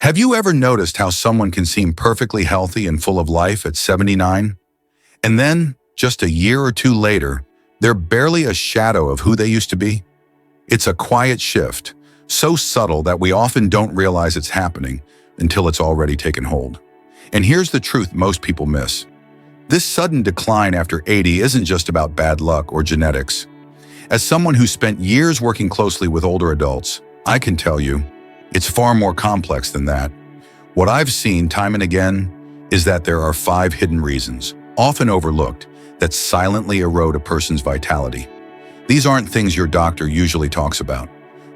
Have you ever noticed how someone can seem perfectly healthy and full of life at 79? And then, just a year or two later, they're barely a shadow of who they used to be? It's a quiet shift, so subtle that we often don't realize it's happening until it's already taken hold. And here's the truth most people miss. This sudden decline after 80 isn't just about bad luck or genetics. As someone who spent years working closely with older adults, I can tell you, it's far more complex than that. What I've seen time and again is that there are 5 hidden reasons, often overlooked, that silently erode a person's vitality. These aren't things your doctor usually talks about,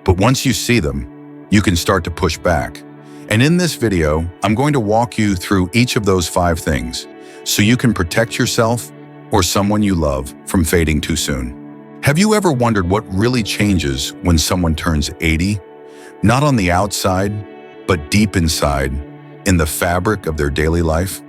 but once you see them, you can start to push back. And in this video, I'm going to walk you through each of those 5 things, so you can protect yourself or someone you love from fading too soon. Have you ever wondered what really changes when someone turns 80? Not on the outside, but deep inside, in the fabric of their daily life?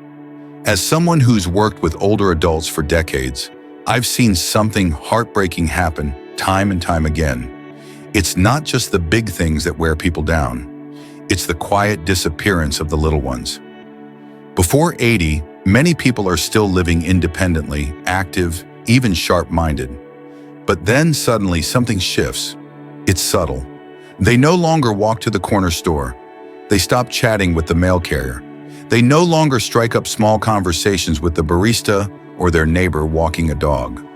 As someone who's worked with older adults for decades, I've seen something heartbreaking happen time and time again. It's not just the big things that wear people down. It's the quiet disappearance of the little ones. Before 80, many people are still living independently, active, even sharp-minded. But then suddenly something shifts. It's subtle. They no longer walk to the corner store. They stop chatting with the mail carrier. They no longer strike up small conversations with the barista or their neighbor walking a dog.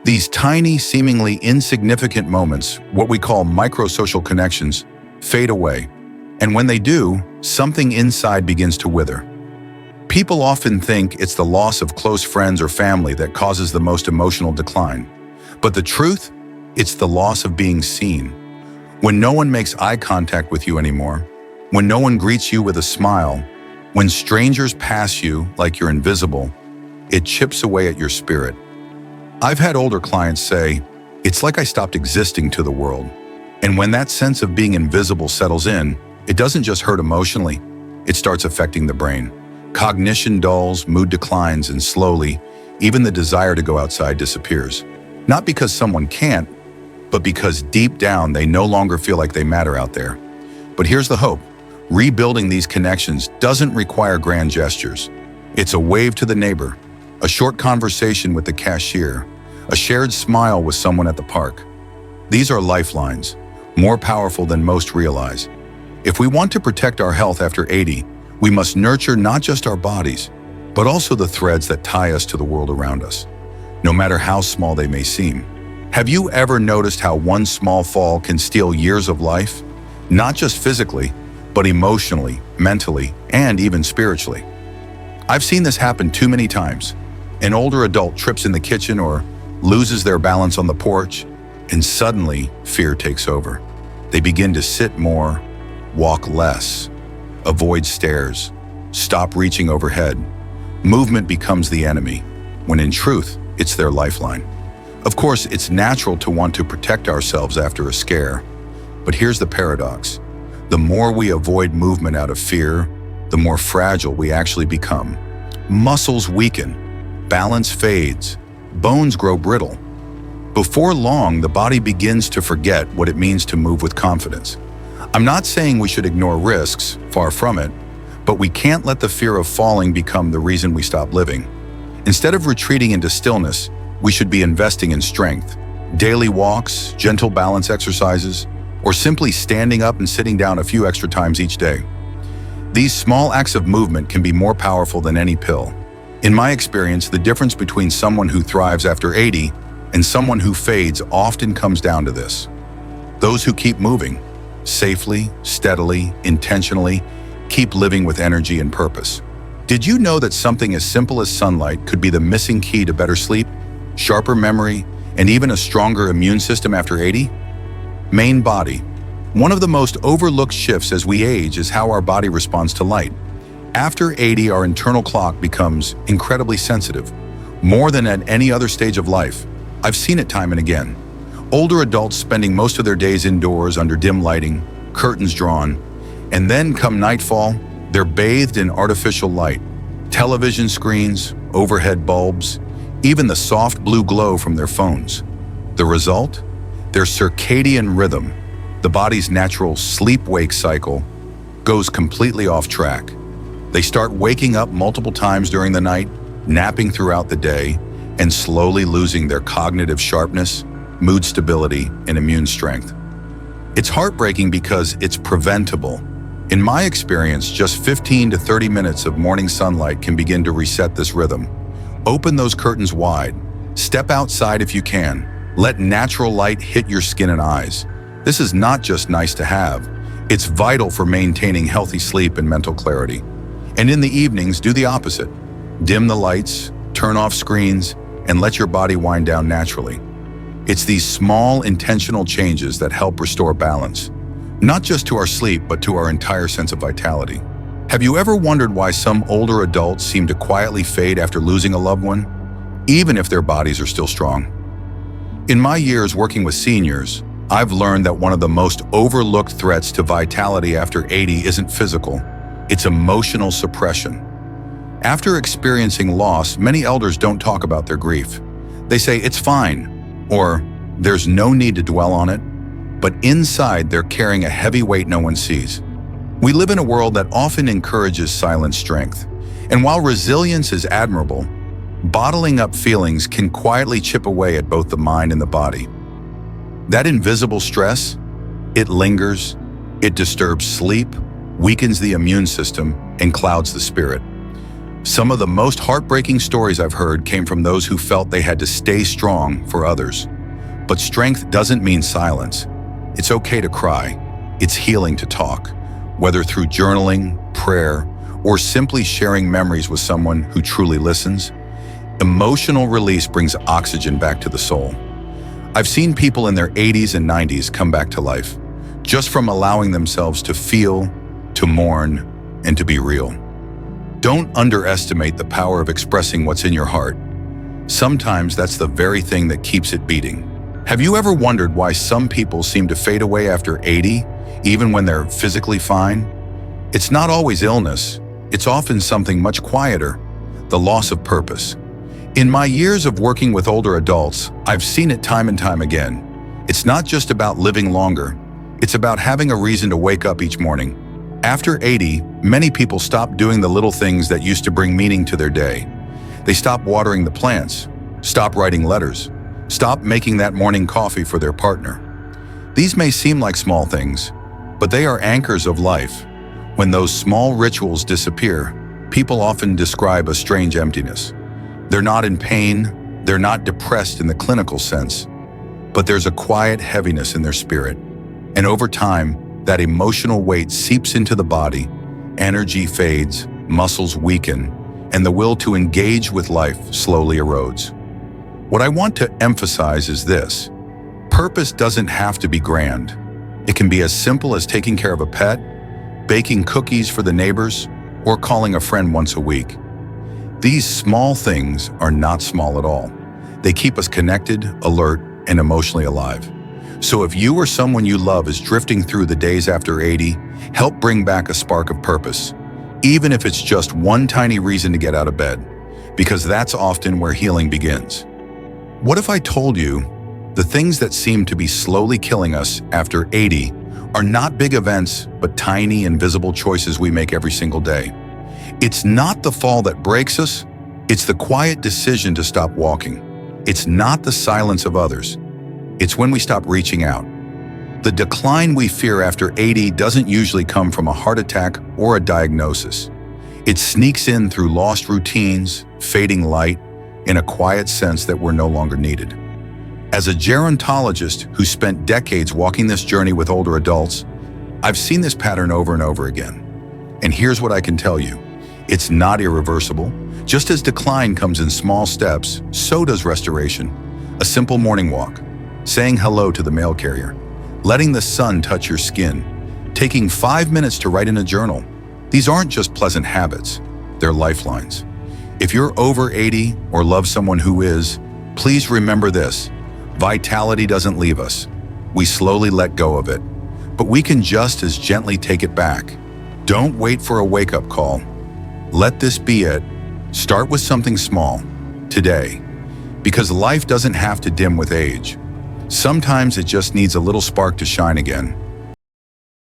These tiny, seemingly insignificant moments, what we call micro-social connections, fade away. And when they do, something inside begins to wither. People often think it's the loss of close friends or family that causes the most emotional decline. But the truth? It's the loss of being seen. When no one makes eye contact with you anymore, when no one greets you with a smile, when strangers pass you like you're invisible, it chips away at your spirit. I've had older clients say, "It's like I stopped existing to the world." And when that sense of being invisible settles in, it doesn't just hurt emotionally, it starts affecting the brain. Cognition dulls, mood declines, and slowly, even the desire to go outside disappears. Not because someone can't, but because deep down they no longer feel like they matter out there. But here's the hope. Rebuilding these connections doesn't require grand gestures. It's a wave to the neighbor, a short conversation with the cashier, a shared smile with someone at the park. These are lifelines, more powerful than most realize. If we want to protect our health after 80, we must nurture not just our bodies, but also the threads that tie us to the world around us, no matter how small they may seem. Have you ever noticed how one small fall can steal years of life? Not just physically, but emotionally, mentally, and even spiritually. I've seen this happen too many times. An older adult trips in the kitchen or loses their balance on the porch, and suddenly fear takes over. They begin to sit more, walk less, avoid stairs, stop reaching overhead. Movement becomes the enemy, when in truth, it's their lifeline. Of course, it's natural to want to protect ourselves after a scare. But here's the paradox. The more we avoid movement out of fear, the more fragile we actually become. Muscles weaken, balance fades, bones grow brittle. Before long, the body begins to forget what it means to move with confidence. I'm not saying we should ignore risks, far from it, but we can't let the fear of falling become the reason we stop living. Instead of retreating into stillness, we should be investing in strength. Daily walks, gentle balance exercises, or simply standing up and sitting down a few extra times each day. These small acts of movement can be more powerful than any pill. In my experience, the difference between someone who thrives after 80 and someone who fades often comes down to this. Those who keep moving, safely, steadily, intentionally, keep living with energy and purpose. Did you know that something as simple as sunlight could be the missing key to better sleep, sharper memory, and even a stronger immune system after 80? Main body. One of the most overlooked shifts as we age is how our body responds to light. After 80, our internal clock becomes incredibly sensitive, more than at any other stage of life. I've seen it time and again. Older adults spending most of their days indoors under dim lighting, curtains drawn, and then come nightfall, they're bathed in artificial light. Television screens, overhead bulbs, even the soft blue glow from their phones. The result? Their circadian rhythm, the body's natural sleep-wake cycle, goes completely off track. They start waking up multiple times during the night, napping throughout the day, and slowly losing their cognitive sharpness, mood stability, and immune strength. It's heartbreaking because it's preventable. In my experience, just 15 to 30 minutes of morning sunlight can begin to reset this rhythm. Open those curtains wide. Step outside if you can. Let natural light hit your skin and eyes. This is not just nice to have. It's vital for maintaining healthy sleep and mental clarity. And in the evenings, do the opposite. Dim the lights, turn off screens, and let your body wind down naturally. It's these small, intentional changes that help restore balance, not just to our sleep, but to our entire sense of vitality. Have you ever wondered why some older adults seem to quietly fade after losing a loved one, even if their bodies are still strong? In my years working with seniors, I've learned that one of the most overlooked threats to vitality after 80 isn't physical, it's emotional suppression. After experiencing loss, many elders don't talk about their grief. They say, "It's fine," or "There's no need to dwell on it," but inside they're carrying a heavy weight no one sees. We live in a world that often encourages silent strength, and while resilience is admirable, bottling up feelings can quietly chip away at both the mind and the body. That invisible stress, it lingers, it disturbs sleep, weakens the immune system, and clouds the spirit. Some of the most heartbreaking stories I've heard came from those who felt they had to stay strong for others. But strength doesn't mean silence. It's okay to cry. It's healing to talk, whether through journaling, prayer, or simply sharing memories with someone who truly listens. Emotional release brings oxygen back to the soul. I've seen people in their 80s and 90s come back to life, just from allowing themselves to feel, to mourn, and to be real. Don't underestimate the power of expressing what's in your heart. Sometimes that's the very thing that keeps it beating. Have you ever wondered why some people seem to fade away after 80, even when they're physically fine? It's not always illness. It's often something much quieter, the loss of purpose. In my years of working with older adults, I've seen it time and time again. It's not just about living longer. It's about having a reason to wake up each morning. After 80, many people stop doing the little things that used to bring meaning to their day. They stop watering the plants, stop writing letters, stop making that morning coffee for their partner. These may seem like small things, but they are anchors of life. When those small rituals disappear, people often describe a strange emptiness. They're not in pain, they're not depressed in the clinical sense, but there's a quiet heaviness in their spirit. And over time, that emotional weight seeps into the body, energy fades, muscles weaken, and the will to engage with life slowly erodes. What I want to emphasize is this: purpose doesn't have to be grand. It can be as simple as taking care of a pet, baking cookies for the neighbors, or calling a friend once a week. These small things are not small at all. They keep us connected, alert, and emotionally alive. So if you or someone you love is drifting through the days after 80, help bring back a spark of purpose, even if it's just one tiny reason to get out of bed, because that's often where healing begins. What if I told you the things that seem to be slowly killing us after 80 are not big events, but tiny, invisible choices we make every single day? It's not the fall that breaks us, it's the quiet decision to stop walking. It's not the silence of others. It's when we stop reaching out. The decline we fear after 80 doesn't usually come from a heart attack or a diagnosis. It sneaks in through lost routines, fading light, in a quiet sense that we're no longer needed. As a gerontologist who spent decades walking this journey with older adults, I've seen this pattern over and over again. And here's what I can tell you. It's not irreversible. Just as decline comes in small steps, so does restoration. A simple morning walk, saying hello to the mail carrier, letting the sun touch your skin, taking 5 minutes to write in a journal. These aren't just pleasant habits, they're lifelines. If you're over 80 or love someone who is, please remember this: vitality doesn't leave us. We slowly let go of it, but we can just as gently take it back. Don't wait for a wake-up call. Let this be it. Start with something small, today, because life doesn't have to dim with age. Sometimes it just needs a little spark to shine again.